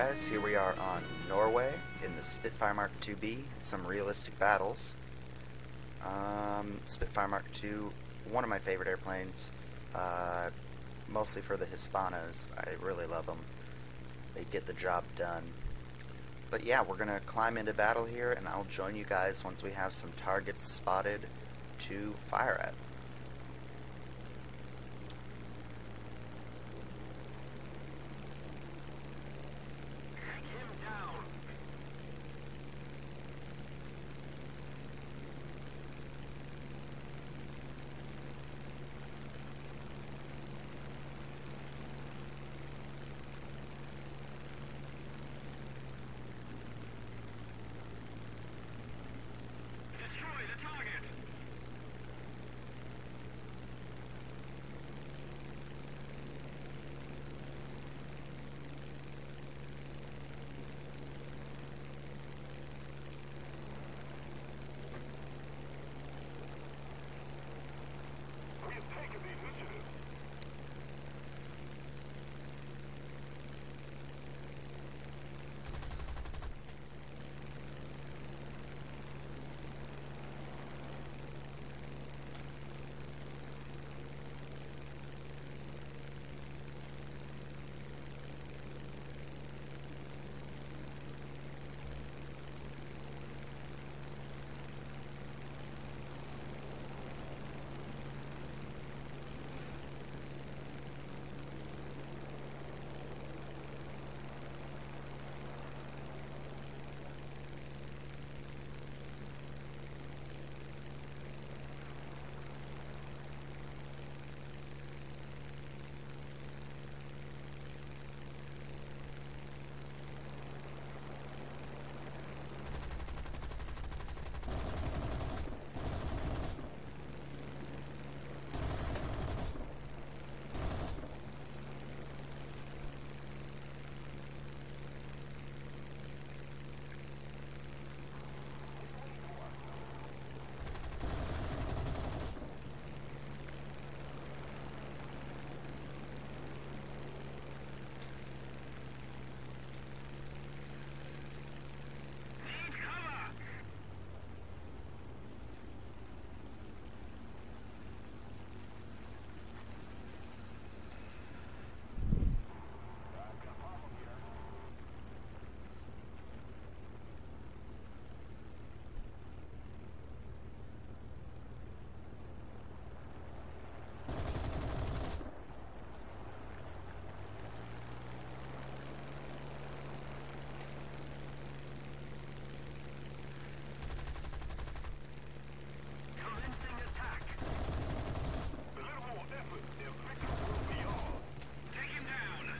guys, here we are on Norway in the Spitfire MkIIb, some realistic battles. Spitfire MkII, one of my favorite airplanes, mostly for the Hispanos. I really love them. They get the job done. But yeah, we're going to climb into battle here, and I'll join you guys once we have some targets spotted to fire at.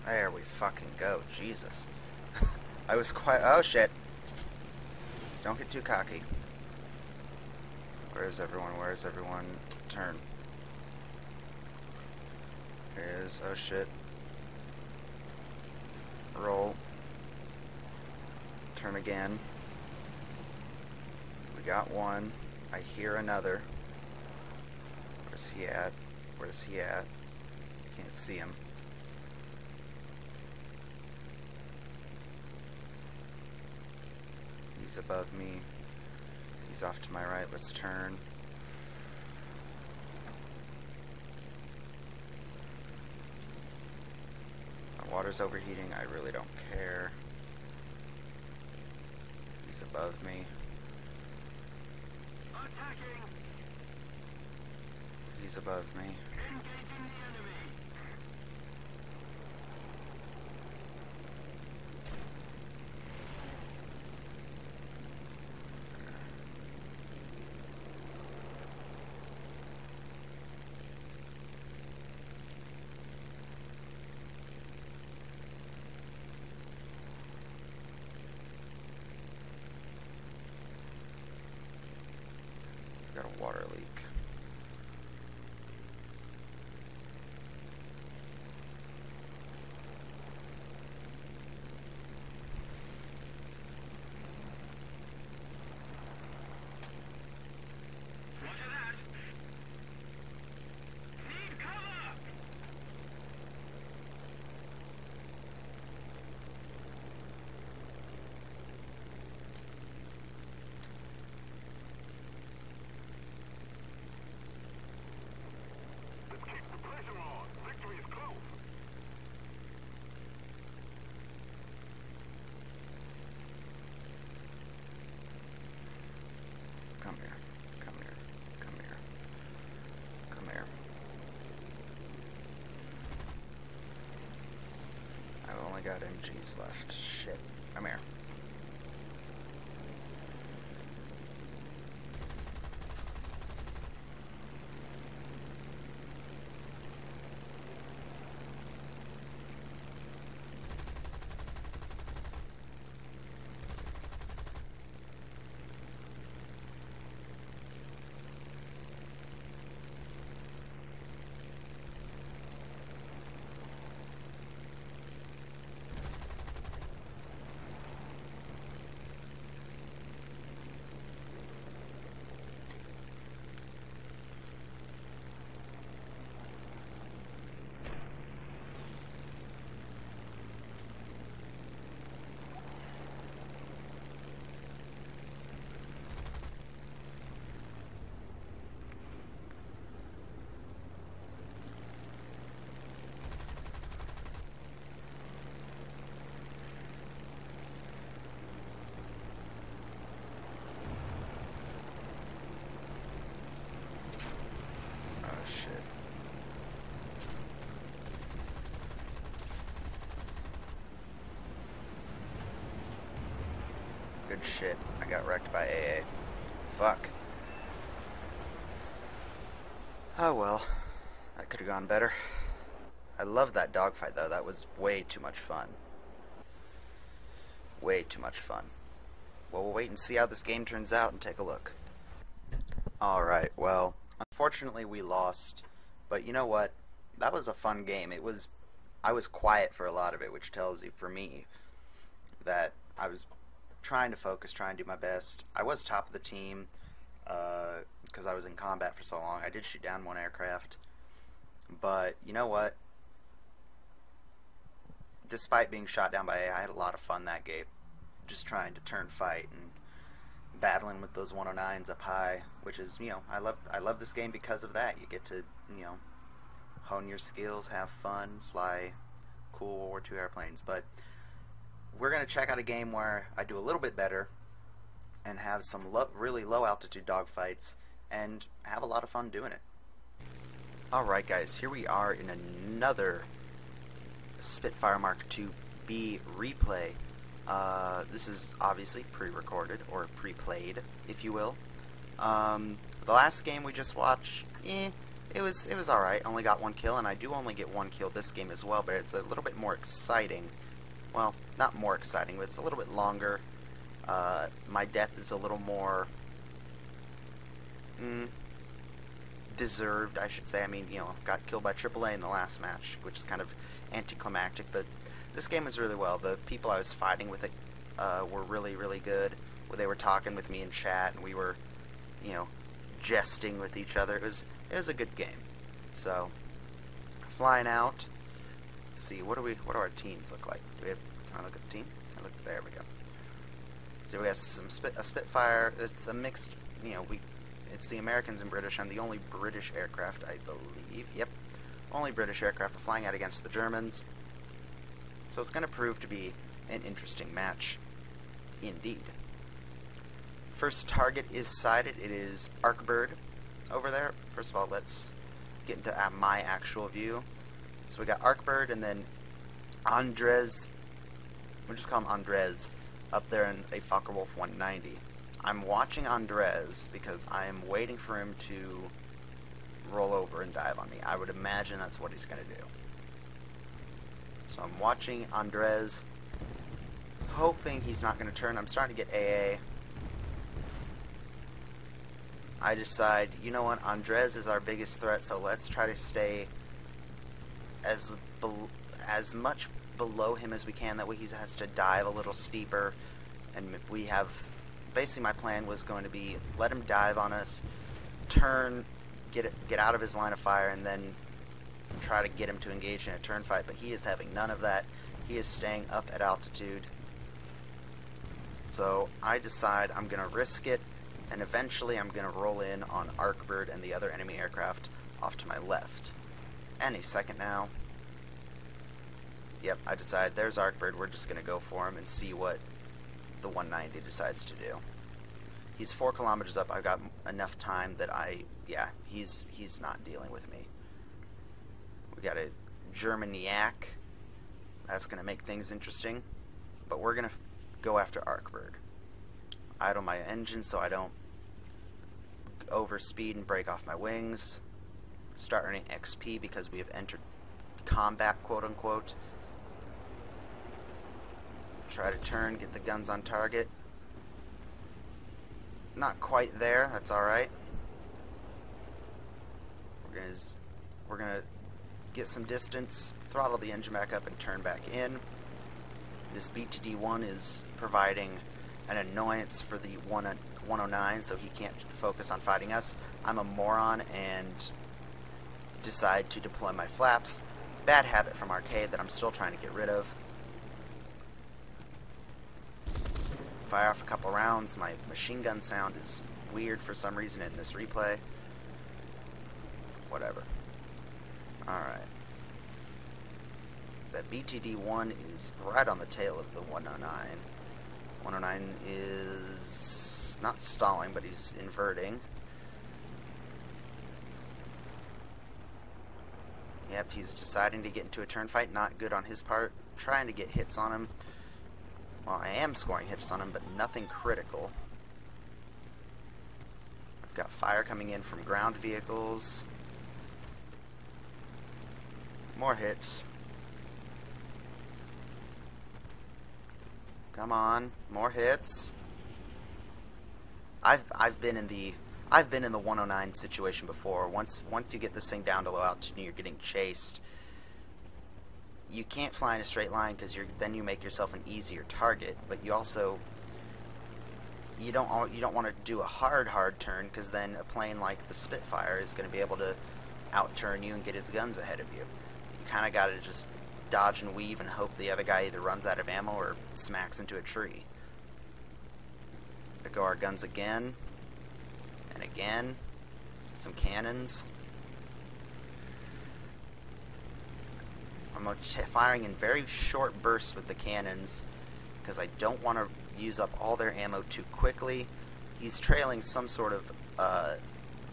There we fucking go. Jesus. I was quite... Oh, shit. Don't get too cocky. Where is everyone? Where is everyone? Turn. There it is. Oh, shit. Roll. Turn again. We got one. I hear another. Where's he at? Where's he at? Can't see him. He's above me. He's off to my right. Let's turn. My water's overheating. I really don't care. He's above me. Attacking. He's above me. Engaging the enemy. Got a water leak. got MGs left. Shit. Come here. Good shit. I got wrecked by AA. Fuck. Oh well. That could have gone better. I loved that dogfight though. That was way too much fun. Way too much fun. Well, we'll wait and see how this game turns out and take a look. Alright, well, unfortunately we lost. But you know what? That was a fun game. I was quiet for a lot of it, which tells you, for me, that I was trying to focus, trying to do my best. I was top of the team because I was in combat for so long. I did shoot down one aircraft. But you know what? Despite being shot down by AI, I had a lot of fun that game. Just trying to turn fight and battling with those 109s up high, which is, you know, I love this game because of that. You get to, you know, hone your skills, have fun, fly cool World War II airplanes. But we're going to check out a game where I do a little bit better and have some really low altitude dogfights and have a lot of fun doing it. Alright guys, here we are in another Spitfire MkIIb replay. This is obviously pre-recorded, or pre-played, if you will. The last game we just watched, it was alright. Only got one kill, and I do only get one kill this game as well, but it's a little bit more exciting. Well, not more exciting, but it's a little bit longer. My death is a little more deserved, I should say. I mean, you know, got killed by AAA in the last match, which is kind of anticlimactic, but this game was really well. The people I was fighting with were really, really good. They were talking with me in chat, and we were, you know, jesting with each other. It was a good game. So, flying out. Let's see, what do our teams look like? Can I look at the team? There we go. So we got a Spitfire. It's a mixed, you know, it's the Americans and British. I'm the only British aircraft, I believe. Yep, only British aircraft. We're flying out against the Germans. So it's going to prove to be an interesting match, indeed. First target is sighted. It is Arkbird over there. First of all, let's get into my actual view. So we got Arkbird and then Andres, we'll just call him Andres, up there in a Focke-Wulf 190. I'm watching Andres because I am waiting for him to roll over and dive on me. I would imagine that's what he's going to do. So I'm watching Andres, hoping he's not going to turn. I'm starting to get AA. I decide, you know what, Andres is our biggest threat, so let's try to stay as much below him as we can. That way he has to dive a little steeper, and we have, basically my plan was going to be let him dive on us, turn, get out of his line of fire, and then try to get him to engage in a turn fight. But he is having none of that. He is staying up at altitude. So I decide I'm going to risk it, and eventually I'm going to roll in on Arkbird and the other enemy aircraft off to my left. Any second now. Yep, I decide there's Arkbird. We're just going to go for him and see what the 190 decides to do. He's 4 kilometers up. I've got enough time that he's not dealing with me. We got a German Yak That's going to make things interesting. But we're going to go after Arcbird. Idle my engine so I don't overspeed and break off my wings. Start earning XP because we have entered combat, quote unquote. Try to turn, get the guns on target. Not quite there, that's alright. We're gonna get some distance, throttle the engine back up and turn back in. This BTD-1 is providing an annoyance for the 109, so he can't focus on fighting us. I'm a moron and decide to deploy my flaps. Bad habit from arcade that I'm still trying to get rid of. Fire off a couple rounds. My machine gun sound is weird for some reason in this replay. Whatever. Alright. That BTD-1 is right on the tail of the 109. 109 is not stalling, but he's inverting. Yep, he's deciding to get into a turn fight. Not good on his part. Trying to get hits on him. Well, I am scoring hits on him, but nothing critical. I've got fire coming in from ground vehicles. More hits. Come on, more hits. I've been in the 109 situation before. Once you get this thing down to low altitude and you're getting chased, you can't fly in a straight line because then you make yourself an easier target. But you also you don't want to do a hard turn because then a plane like the Spitfire is going to be able to outturn you and get his guns ahead of you. You kind of got to just dodge and weave and hope the other guy either runs out of ammo or smacks into a tree. There go our guns again. And again. Some cannons. I'm firing in very short bursts with the cannons because I don't want to use up all their ammo too quickly. He's trailing some sort of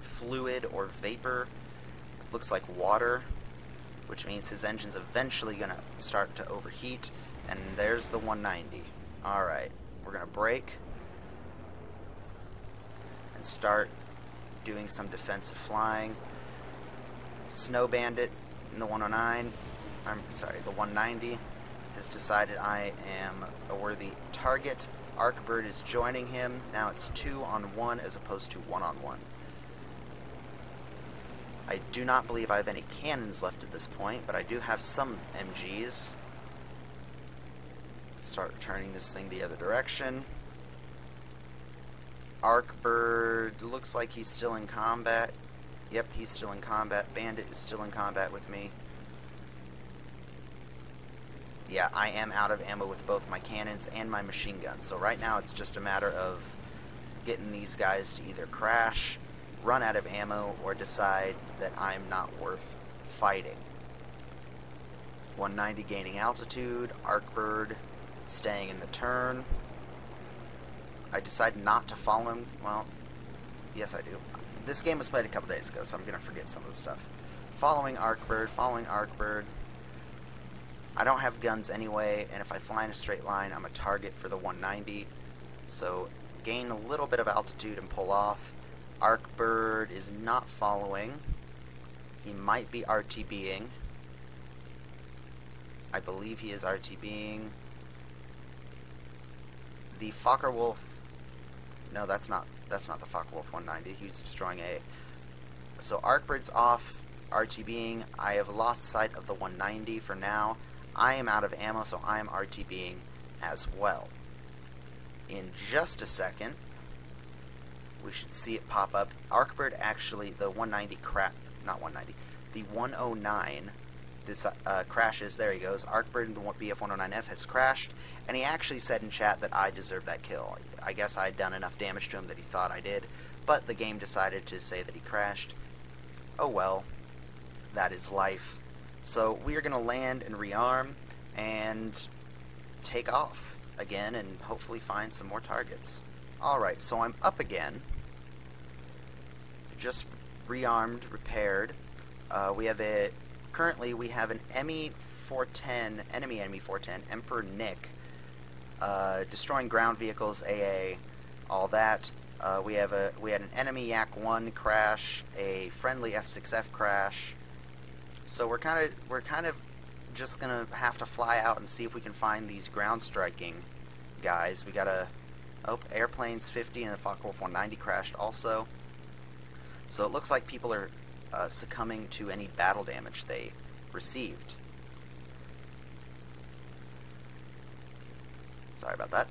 fluid or vapor. Looks like water, which means his engine's eventually going to start to overheat. And there's the 190. Alright, we're going to brake and start doing some defensive flying. Snow Bandit in the 109, the 190 has decided I am a worthy target. Arcbird is joining him. Now it's 2-on-1 as opposed to 1-on-1. I do not believe I have any cannons left at this point, but I do have some MGs. Start turning this thing the other direction. Arcbird looks like he's still in combat. Yep, he's still in combat. Bandit is still in combat with me. Yeah, I am out of ammo with both my cannons and my machine guns. So right now it's just a matter of getting these guys to either crash, run out of ammo, or decide that I'm not worth fighting. 190 gaining altitude, Arcbird staying in the turn. I decided not to follow him. Well, yes I do. This game was played a couple days ago, so I'm going to forget some of the stuff. Following Arcbird. I don't have guns anyway, and if I fly in a straight line, I'm a target for the 190. So gain a little bit of altitude and pull off. Arcbird is not following. He might be RTBing. I believe he is RTBing. The Fokker-Wulf... No, that's not the Fokker-Wulf 190. He's destroying A. So Arcbird's off RTBing. I have lost sight of the 190 for now. I am out of ammo, so I am RTBing as well. In just a second, we should see it pop up. Arcbird actually, the 190 not 190, the 109 crashes. There he goes. Arcbird, the BF-109F, has crashed, and he actually said in chat that I deserved that kill. I guess I had done enough damage to him that he thought I did, but the game decided to say that he crashed. Oh well, that is life. So we are going to land and rearm and take off again and hopefully find some more targets. Alright, so I'm up again. Just rearmed, repaired. Currently we have an 410, enemy 410, Emperor Nick, destroying ground vehicles, AA, all that. We had an enemy Yak 1 crash, a friendly F6F crash. So we're kind of just gonna have to fly out and see if we can find these ground striking guys. We got airplanes 50 and the Focke-Wulf 190 crashed also. So it looks like people are succumbing to any battle damage they received. Sorry about that.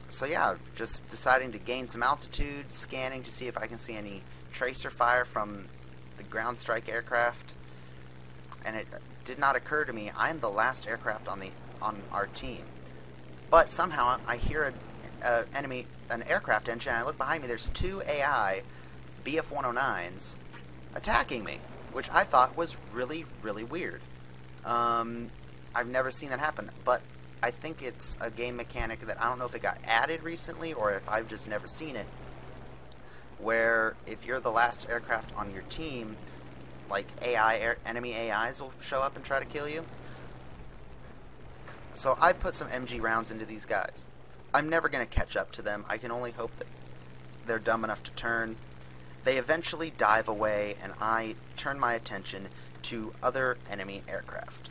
So yeah, just deciding to gain some altitude, scanning to see if I can see any tracer fire from the ground strike aircraft. And it did not occur to me, I'm the last aircraft on our team. But somehow I hear an aircraft engine, and I look behind me, there's 2 AI BF-109s attacking me, which I thought was really, really weird. I've never seen that happen, but I think it's a game mechanic that I don't know if it got added recently or if I've just never seen it, where if you're the last aircraft on your team, like enemy AIs will show up and try to kill you. So I put some MG rounds into these guys. I'm never going to catch up to them. I can only hope that they're dumb enough to turn. They eventually dive away, and I turn my attention to other enemy aircraft.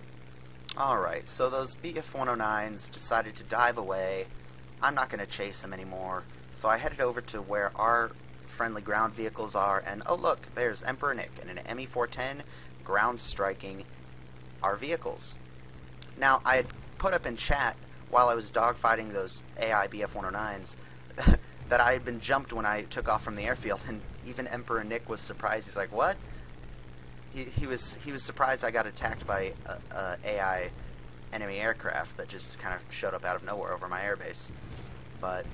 Alright, so those BF-109s decided to dive away. I'm not going to chase them anymore. So I headed over to where our friendly ground vehicles are, and oh look, there's Emperor Nick and an ME-410 ground striking our vehicles. Now, I had put up in chat while I was dogfighting those AI BF-109s that I had been jumped when I took off from the airfield, and even Emperor Nick was surprised. He's like, what? He was surprised I got attacked by a AI enemy aircraft that just kind of showed up out of nowhere over my airbase. But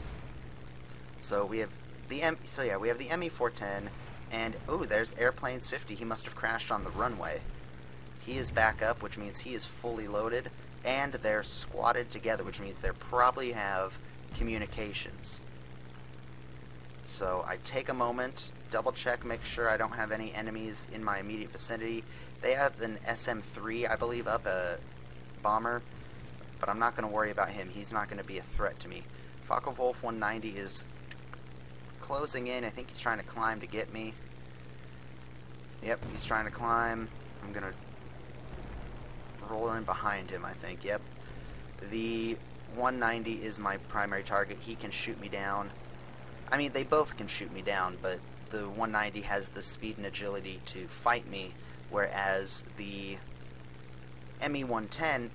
so we have the ME-410, and oh, there's airplanes 50. He must have crashed on the runway. He is back up, which means he is fully loaded, and they're squatted together, which means they probably have communications. So I take a moment, double check, make sure I don't have any enemies in my immediate vicinity. They have an SM-3, I believe, up, a bomber, but I'm not going to worry about him. He's not going to be a threat to me. Focke-Wulf 190 is closing in. I think he's trying to climb to get me. Yep, he's trying to climb. I'm going to roll in behind him, I think. Yep. The 190 is my primary target. He can shoot me down. I mean, they both can shoot me down, but the 190 has the speed and agility to fight me, whereas the ME-410,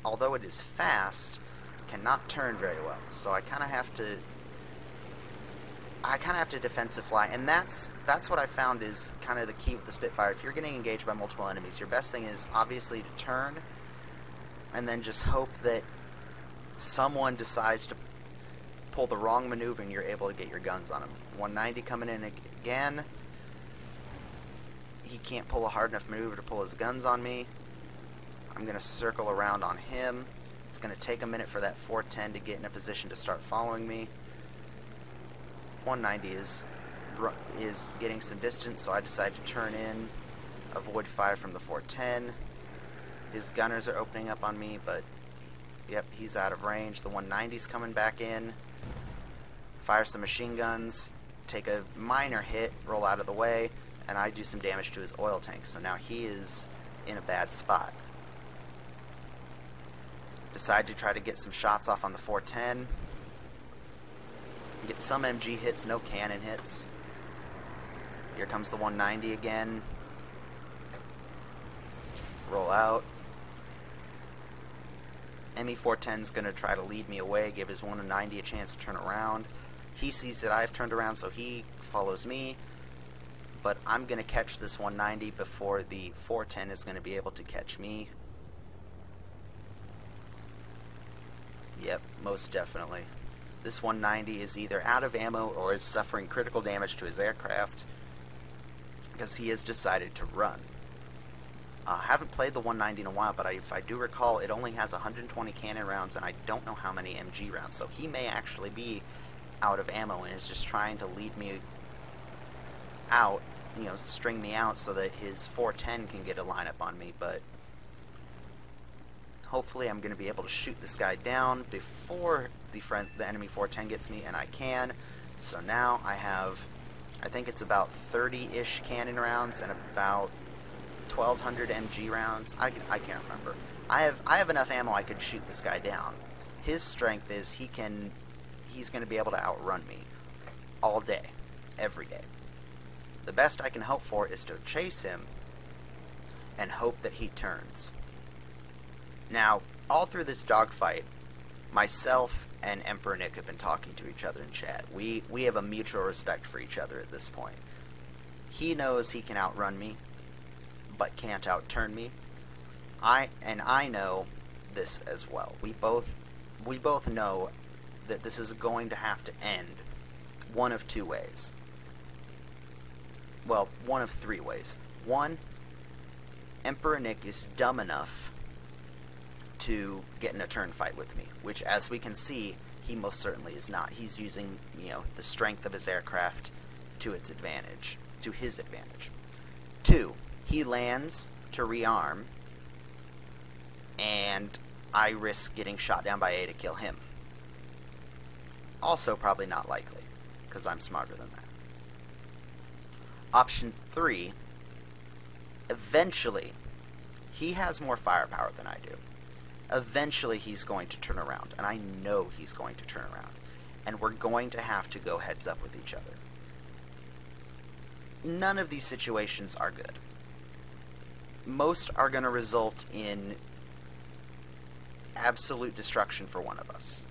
although it is fast, cannot turn very well. So I kind of have to defensive fly, and that's what I found is kind of the key with the Spitfire. If you're getting engaged by multiple enemies, your best thing is obviously to turn, and then just hope that someone decides to pull the wrong maneuver and you're able to get your guns on him. 190 coming in again. He can't pull a hard enough maneuver to pull his guns on me. I'm going to circle around on him. It's going to take a minute for that 410 to get in a position to start following me. 190 is getting some distance, so I decide to turn in, avoid fire from the 410. His gunners are opening up on me, but yep, he's out of range. The 190's coming back in. Fire some machine guns, take a minor hit, roll out of the way, and I do some damage to his oil tank. So now he is in a bad spot. Decide to try to get some shots off on the 410. Get some MG hits, no cannon hits. Here comes the 190 again. Roll out. ME-410's going to try to lead me away, give his 190 a chance to turn around. He sees that I've turned around, so he follows me. But I'm going to catch this 190 before the 410 is going to be able to catch me. Yep, most definitely. This 190 is either out of ammo or is suffering critical damage to his aircraft because he has decided to run. I haven't played the 190 in a while, but if I do recall, it only has 120 cannon rounds, and I don't know how many MG rounds, so he may actually be out of ammo and is just trying to lead me out, you know, string me out so that his 410 can get a lineup on me, but Hopefully I'm going to be able to shoot this guy down before the enemy 410 gets me, and I can. So now I have, I think it's about 30-ish cannon rounds and about 1,200 MG rounds. I can't remember. I have enough ammo I could shoot this guy down. His strength is he's going to be able to outrun me all day, every day. The best I can hope for is to chase him and hope that he turns. Now, all through this dogfight, myself and Emperor Nick have been talking to each other in chat. We have a mutual respect for each other at this point. He knows he can outrun me, but can't outturn me. I know this as well. We both know that this is going to have to end one of two ways. Well, one of three ways. One, Emperor Nick is dumb enough to get in a turn fight with me, which, as we can see, he most certainly is not. He's using, the strength of his aircraft to its advantage, to his advantage. Two, he lands to rearm, and I risk getting shot down by A to kill him. Also probably not likely, because I'm smarter than that. Option 3, eventually, he has more firepower than I do. Eventually he's going to turn around, and I know he's going to turn around, and we're going to have to go heads up with each other. None of these situations are good. Most are going to result in absolute destruction for one of us.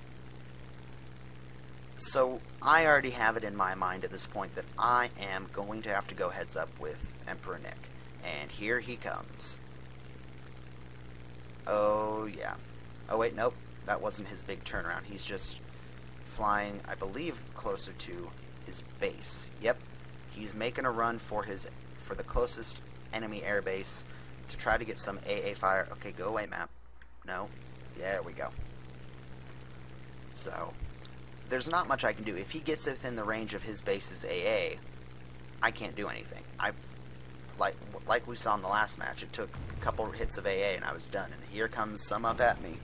So I already have it in my mind at this point that I am going to have to go heads up with Emperor Nick. And here he comes. Oh, yeah. Oh, wait, nope. That wasn't his big turnaround. He's just flying, I believe, closer to his base. Yep. He's making a run for the closest enemy air base to try to get some AA fire. Okay, go away, map. No. There we go. So, there's not much I can do. If he gets within the range of his base's AA, I can't do anything. Like we saw in the last match, it took a couple hits of AA and I was done. And here comes some up at me.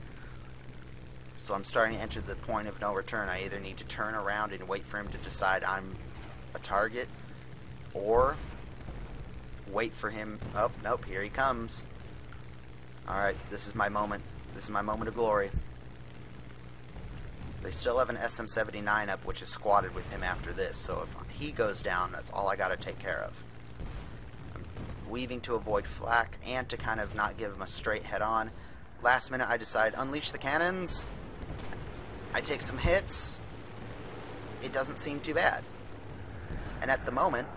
So I'm starting to enter the point of no return. I either need to turn around and wait for him to decide I'm a target, or wait for him. Oh, nope, here he comes. Alright, this is my moment. This is my moment of glory. They still have an SM-79 up, which is squatted with him after this, so if he goes down, that's all I gotta take care of. I'm weaving to avoid flak, and to kind of not give him a straight head-on. Last minute, I decide, unleash the cannons. I take some hits. It doesn't seem too bad. And at the moment,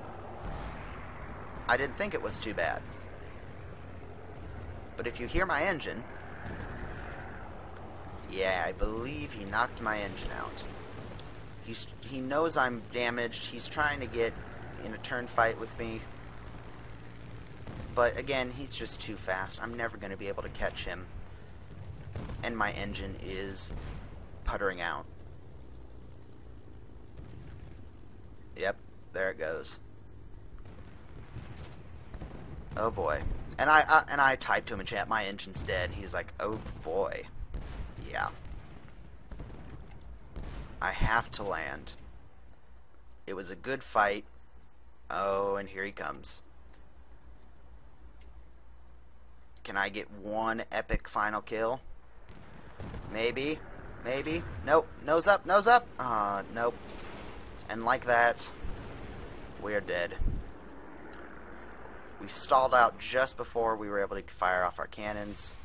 I didn't think it was too bad. But if you hear my engine, yeah, I believe he knocked my engine out. He knows I'm damaged. He's trying to get in a turn fight with me. But again, he's just too fast. I'm never going to be able to catch him. And my engine is puttering out. Yep, there it goes. Oh boy. And I typed to him in chat, my engine's dead. He's like, oh boy. Yeah. I have to land. It was a good fight. Oh, and here he comes. Can I get one epic final kill? Maybe. Maybe. Nope. Nose up. Nose up. Nope. And like that, we're dead. We stalled out just before we were able to fire off our cannons.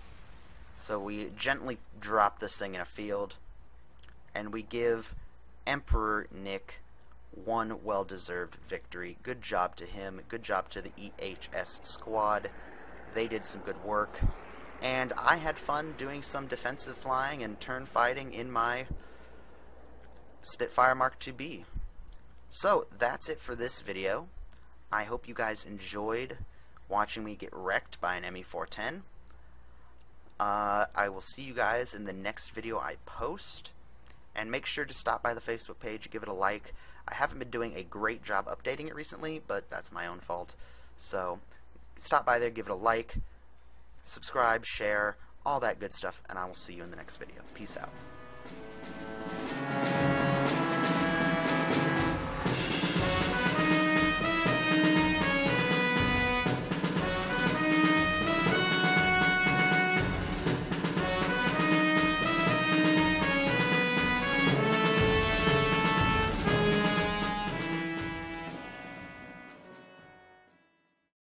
So we gently drop this thing in a field, and we give Emperor Nick one well-deserved victory. Good job to him. Good job to the EHS squad. They did some good work. And I had fun doing some defensive flying and turn fighting in my Spitfire MkIIb. So, that's it for this video. I hope you guys enjoyed watching me get wrecked by an ME410. I will see you guys in the next video I post. And make sure to stop by the Facebook page, give it a like. I haven't been doing a great job updating it recently, but that's my own fault. So, stop by there, give it a like, subscribe, share, all that good stuff, and I will see you in the next video. Peace out.